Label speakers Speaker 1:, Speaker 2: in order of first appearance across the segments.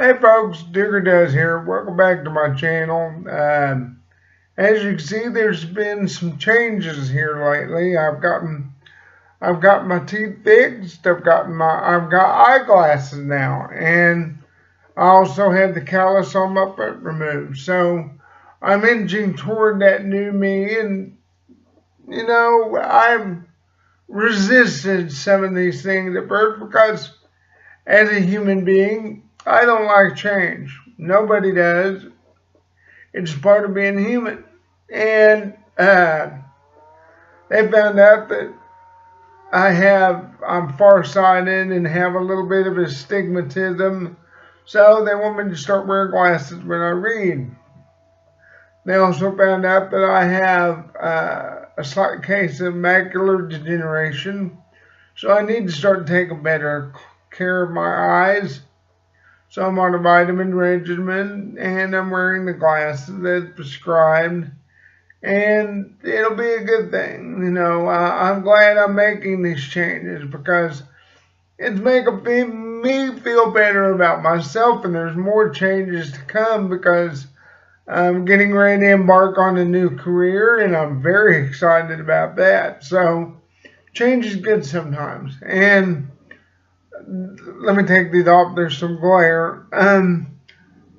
Speaker 1: Hey folks, Digger Does here. Welcome back to my channel. As you can see, there's been some changes here lately. I've got my teeth fixed. I've got eyeglasses now, and I also had the callus on my foot removed. So I'm inching toward that new me, and I've resisted some of these things at first because as a human being, I don't like change. Nobody does. It's part of being human. And they found out that I'm farsighted and have a little bit of astigmatism. So they want me to start wearing glasses when I read. They also found out that I have a slight case of macular degeneration. So I need to start taking better care of my eyes. So I'm on a vitamin regimen and I'm wearing the glasses that's prescribed. And it'll be a good thing. I'm glad I'm making these changes because it's making me feel better about myself. And there's more changes to come because I'm getting ready to embark on a new career and I'm very excited about that. So change is good sometimes. And let me take these off. There's some glare.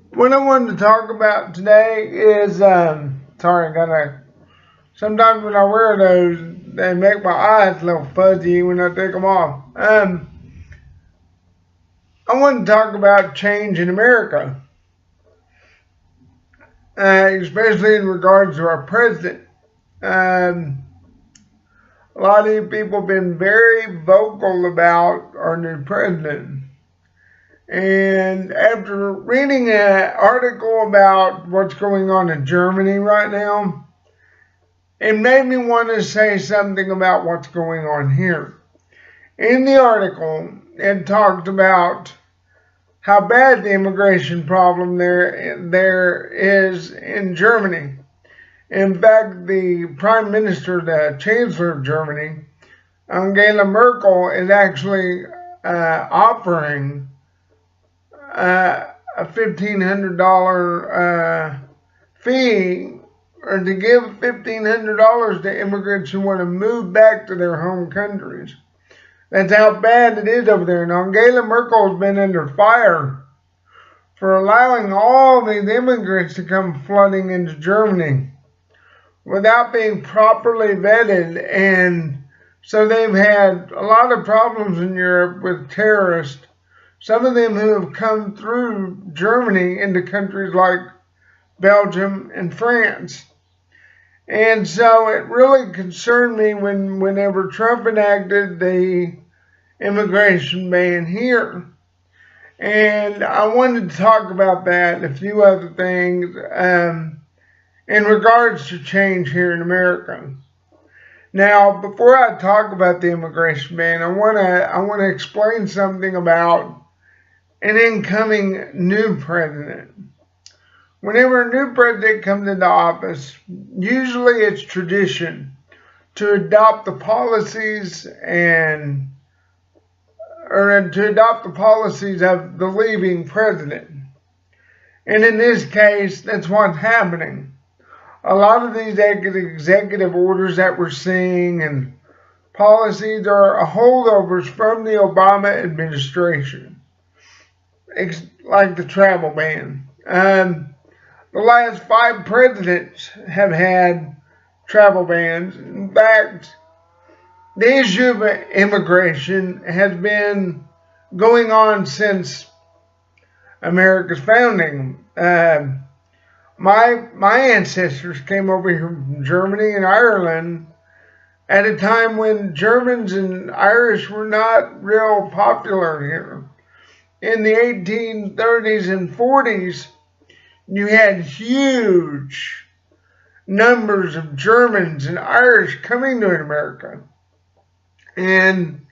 Speaker 1: What I wanted to talk about today is, sometimes when I wear those, they make my eyes a little fuzzy when I take them off. I want to talk about change in America, especially in regards to our president. A lot of you people have been very vocal about our new president. And after reading an article about what's going on in Germany right now, it made me want to say something about what's going on here. In the article, it talked about how bad the immigration problem there is in Germany. In fact, the Prime Minister, the Chancellor of Germany, Angela Merkel, is actually offering a $1,500 fee, or to give $1,500 to immigrants who want to move back to their home countries. That's how bad it is over there. And Angela Merkel has been under fire for allowing all these immigrants to come flooding into Germany without being properly vetted. And so they've had a lot of problems in Europe with terrorists. Some of them who have come through Germany into countries like Belgium and France. And so it really concerned me whenever Trump enacted the immigration ban here. And I wanted to talk about that and a few other things in regards to change here in America. Now, before I talk about the immigration ban, I want to explain something about an incoming new president. Whenever a new president comes into office, usually it's tradition to adopt the policies of the leaving president. And in this case, that's what's happening. A lot of these executive orders that we're seeing and policies are holdovers from the Obama administration, like the travel ban. The last 5 presidents have had travel bans. In fact, the issue of immigration has been going on since America's founding. My ancestors came over here from Germany and Ireland at a time when Germans and Irish were not real popular here. In the 1830s and 40s, you had huge numbers of Germans and Irish coming to America. And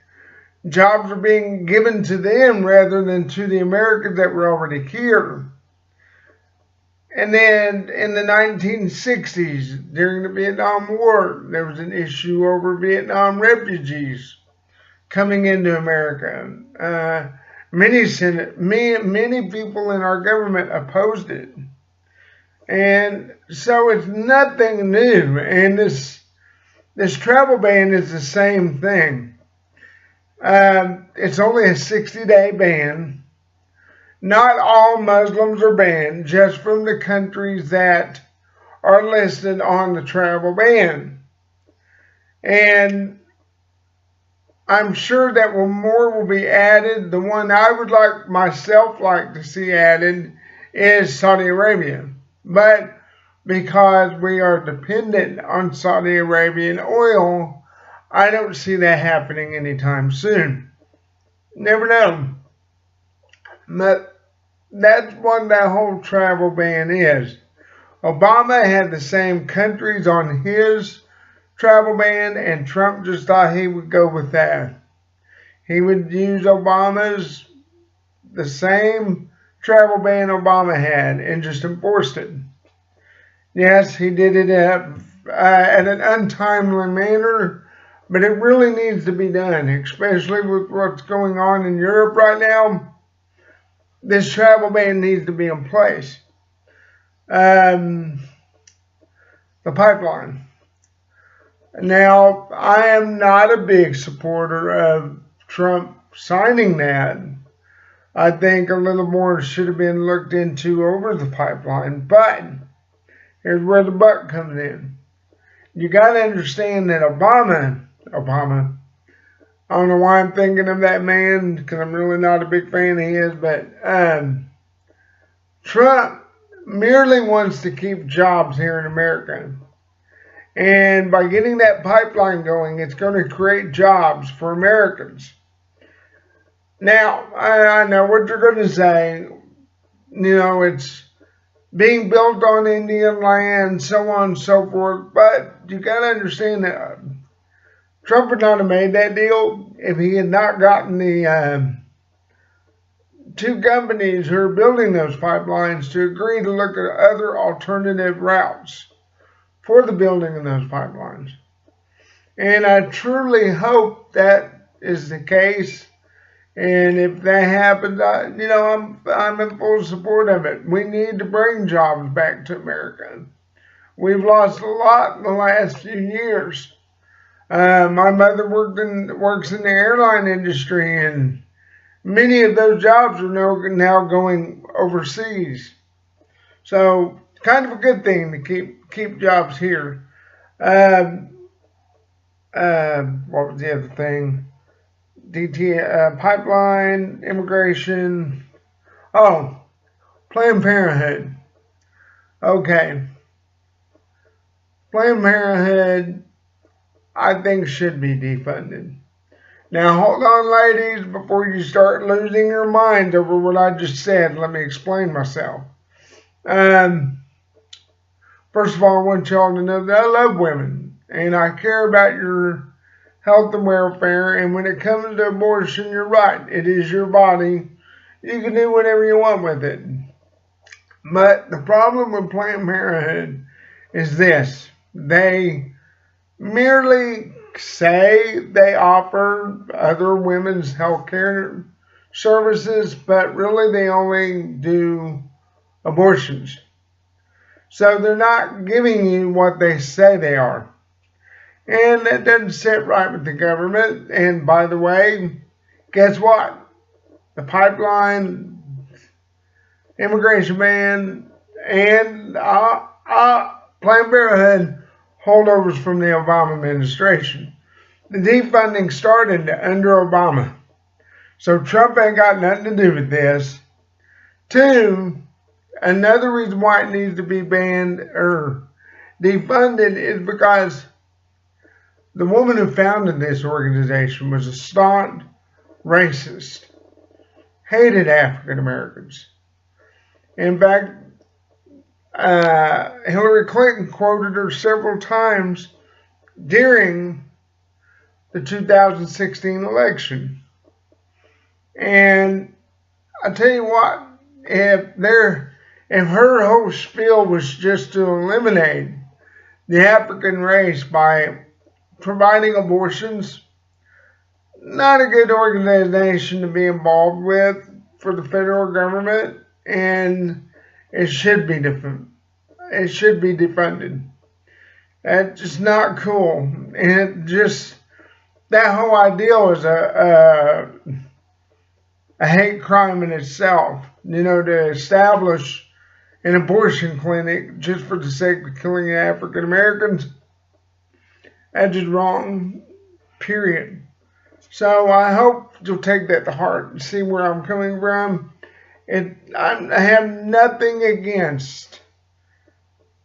Speaker 1: jobs were being given to them rather than to the Americans that were already here. And then in the 1960s, during the Vietnam War, there was an issue over Vietnam refugees coming into America. Many people in our government opposed it. And so it's nothing new. And this travel ban is the same thing. It's only a 60-day ban. Not all Muslims are banned, just from the countries that are listed on the travel ban. And I'm sure that more will be added. The one I would like to see added is Saudi Arabia. But because we are dependent on Saudi Arabian oil, I don't see that happening anytime soon. Never know. But that's what that whole travel ban is. Obama had the same countries on his travel ban, and Trump just thought he would go with that. He would use the same travel ban Obama had, and just enforced it. Yes, he did it at an untimely manner, but it really needs to be done, especially with what's going on in Europe right now. This travel ban needs to be in place. The pipeline. Now, I am not a big supporter of Trump signing that. I think a little more should have been looked into over the pipeline. But here's where the buck comes in. You got to understand that Obama, I don't know why I'm thinking of that man, because I'm really not a big fan of his, but Trump merely wants to keep jobs here in America. And by getting that pipeline going, it's going to create jobs for Americans. Now, I know what you're going to say. You know, it's being built on Indian land, so on and so forth. But you got to understand that Trump would not have made that deal if he had not gotten the two companies who are building those pipelines to agree to look at other alternative routes for the building of those pipelines. And I truly hope that is the case. And if that happens, I'm in full support of it. We need to bring jobs back to America. We've lost a lot in the last few years. My mother works in the airline industry, and many of those jobs are now going overseas. So, kind of a good thing to keep jobs here. What was the other thing? Pipeline, immigration. Oh, Planned Parenthood. Okay. Planned Parenthood, I think, should be defunded. Now, hold on, ladies, before you start losing your mind over what I just said. Let me explain myself. First of all, I want y'all to know that I love women, and I care about your health and welfare. And when it comes to abortion, you're right. It is your body. You can do whatever you want with it. But the problem with Planned Parenthood is this. They merely say they offer other women's health care services, but really they only do abortions. So they're not giving you what they say they are. And that doesn't sit right with the government. And by the way, guess what? The pipeline, immigration ban, and Planned Parenthood holdovers from the Obama administration. The defunding started under Obama. So Trump ain't got nothing to do with this. Two, another reason why it needs to be banned or defunded is because the woman who founded this organization was a staunch racist, hated African Americans. In fact, Hillary Clinton quoted her several times during the 2016 election. And I tell you what, if her whole spiel was just to eliminate the African race by providing abortions, not a good organization to be involved with for the federal government, and it should be defunded. That's just not cool, and it just that whole idea is a hate crime in itself. You know, to establish an abortion clinic just for the sake of killing African Americans, that's just wrong. Period. So I hope you'll take that to heart and see where I'm coming from. I have nothing against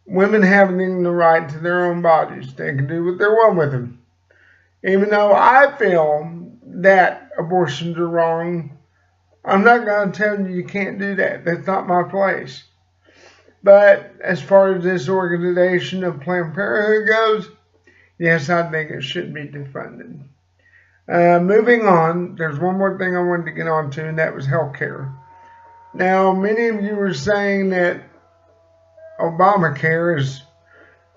Speaker 1: women having the right to their own bodies. They can do what they want with them. Even though I feel that abortions are wrong, I'm not going to tell you can't do that. That's not my place. But as far as this organization of Planned Parenthood goes, yes, I think it should be defunded. Moving on, there's one more thing I wanted to get on to, and that was healthcare. Now, many of you were saying that Obamacare is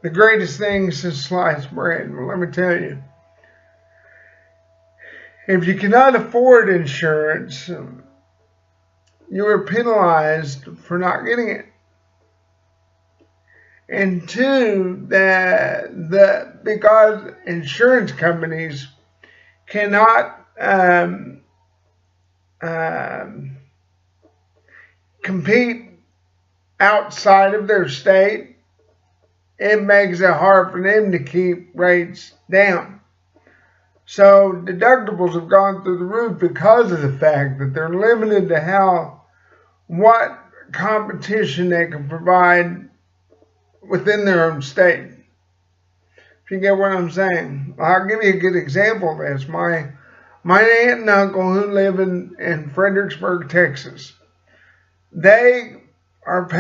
Speaker 1: the greatest thing since sliced bread. Well, let me tell you, if you cannot afford insurance, you are penalized for not getting it. And two, because insurance companies cannot compete outside of their state, it makes it hard for them to keep rates down. So deductibles have gone through the roof because of the fact that they're limited to what competition they can provide within their own state. If you get what I'm saying. I'll give you a good example of this. My aunt and uncle who live in Fredericksburg, Texas, they would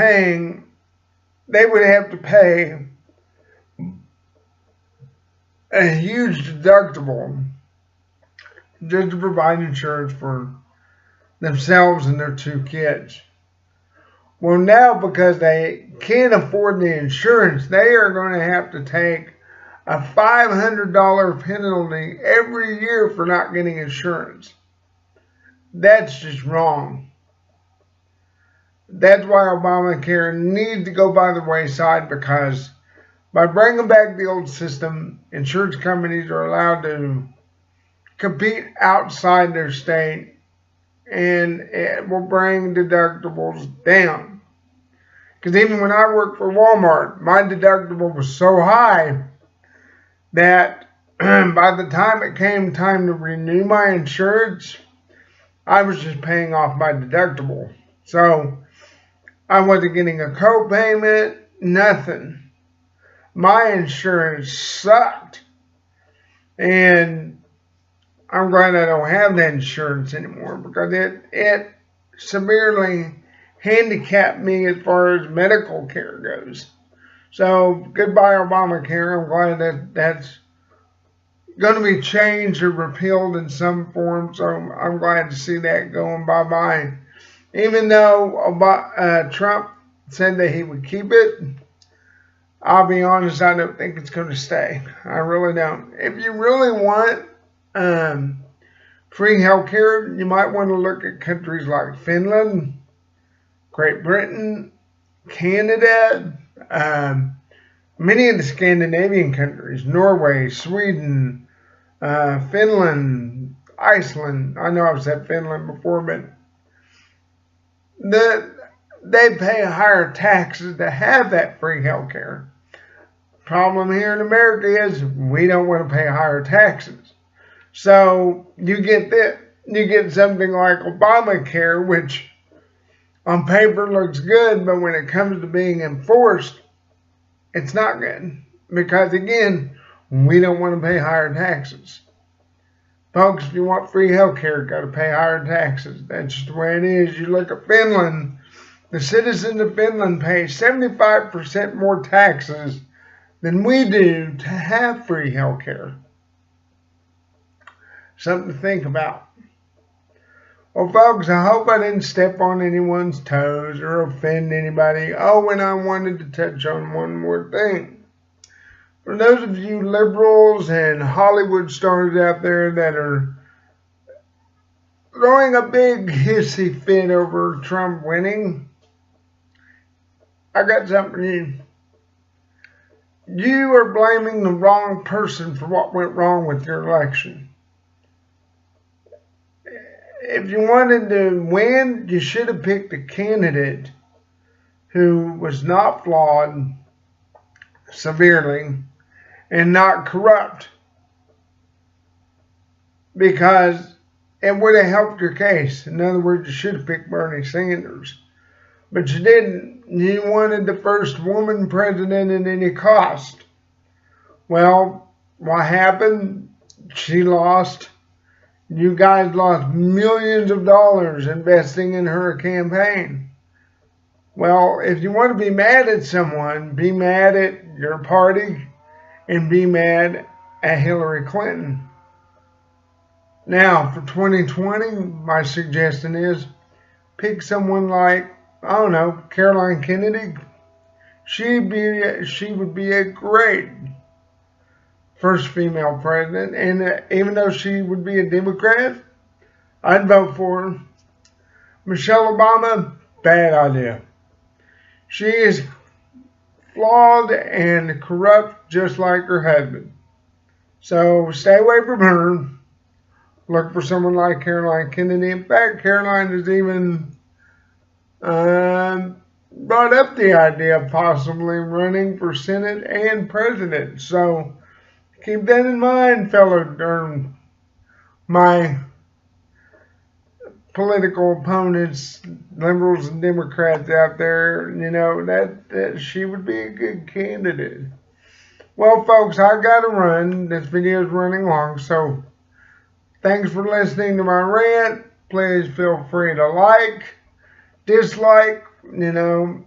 Speaker 1: have to pay a huge deductible just to provide insurance for themselves and their two kids. Well, now because they can't afford the insurance, they are going to have to take a $500 penalty every year for not getting insurance. That's just wrong. That's why Obamacare needs to go by the wayside, because by bringing back the old system, insurance companies are allowed to compete outside their state, and it will bring deductibles down. Because even when I worked for Walmart, my deductible was so high that by the time it came time to renew my insurance, I was just paying off my deductible. So I wasn't getting a co-payment, nothing. My insurance sucked. And I'm glad I don't have that insurance anymore, because it severely handicapped me as far as medical care goes. So goodbye Obamacare. I'm glad that's going to be changed or repealed in some form. So I'm glad to see that going bye-bye. Even though Trump said that he would keep it, I'll be honest, I don't think it's going to stay. I really don't. If you really want free healthcare, you might want to look at countries like Finland, Great Britain, Canada, many of the Scandinavian countries, Norway, Sweden, Finland, Iceland. I know I've said Finland before, but they pay higher taxes to have that free health care. Problem here in America is we don't want to pay higher taxes. So you get something like Obamacare, which on paper looks good, but when it comes to being enforced, it's not good. Because again, we don't want to pay higher taxes. Folks, if you want free health care, you've got to pay higher taxes. That's just the way it is. You look at Finland, the citizens of Finland pay 75% more taxes than we do to have free health care. Something to think about. Well, folks, I hope I didn't step on anyone's toes or offend anybody. Oh, and I wanted to touch on one more thing. For those of you liberals and Hollywood stars out there that are throwing a big hissy fit over Trump winning, I got something for you. You are blaming the wrong person for what went wrong with your election. If you wanted to win, you should have picked a candidate who was not flawed severely and not corrupt, because it would have helped your case. In other words, you should have picked Bernie Sanders, but you didn't. You wanted the first woman president at any cost. Well, what happened? She lost. You guys lost millions of dollars investing in her campaign. Well, if you want to be mad at someone, be mad at your party and be mad at Hillary Clinton. Now, for 2020, my suggestion is pick someone like, I don't know, Caroline Kennedy. She would be a great first female president, and even though she would be a Democrat, I'd vote for her. Michelle Obama, bad idea. She is flawed and corrupt just like her husband. So stay away from her. Look for someone like Caroline Kennedy. In fact, Caroline has even brought up the idea of possibly running for Senate and president. So keep that in mind, my political opponents, liberals and Democrats out there. You know, that she would be a good candidate. Well, folks, I got to run. This video is running long, so thanks for listening to my rant. Please feel free to like, dislike. You know,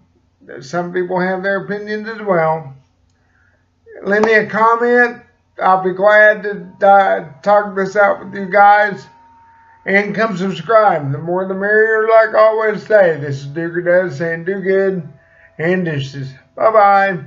Speaker 1: some people have their opinions as well. Leave me a comment. I'll be glad to talk this out with you guys. And come subscribe. The more the merrier, like I always say. This is Duker Does saying do good and dishes. Bye-bye.